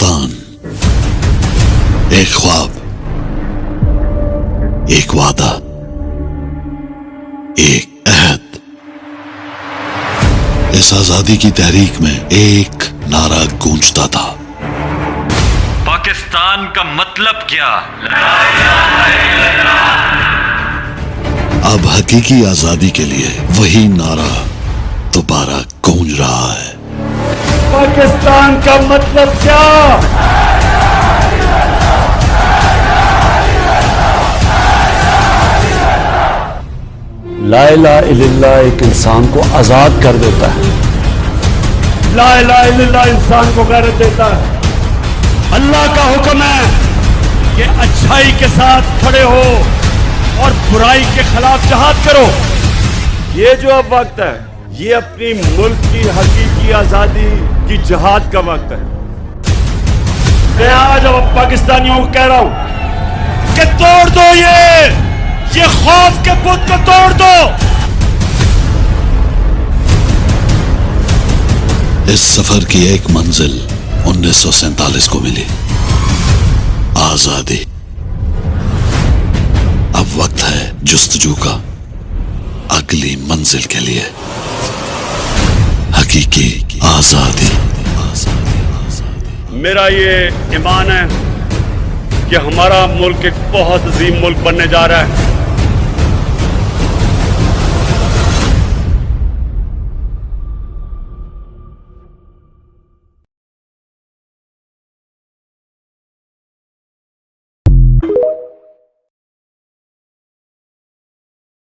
पाकिस्तान एक ख्वाब, एक वादा, एक अहद। इस आजादी की तहरीक में एक नारा गूंजता था, पाकिस्तान का मतलब क्या? अब हकीकी आजादी के लिए वही नारा दोबारा गूंज रहा है। पाकिस्तान का मतलब क्या? ला इलाहा इल्लल्लाह एक इंसान को आजाद कर देता है। ला इलाहा इल्लल्लाह इंसान को गैरत देता है। अल्लाह का हुक्म है कि अच्छाई के साथ खड़े हो और बुराई के खिलाफ जिहाद करो। ये जो अब वक्त है, ये अपनी मुल्क की हकीकी आजादी की जिहाद का वक्त है। मैं आज अब पाकिस्तानियों को कह रहा हूं कि तोड़ दो ये खौफ के बुत को तोड़ दो। इस सफर की एक मंजिल 1947 को मिली, आजादी। अब वक्त है जुस्तजू का अगली मंजिल के लिए, हकीकी आजादी। मेरा ये ईमान है कि हमारा मुल्क एक बहुत अजीम मुल्क बनने जा रहा है।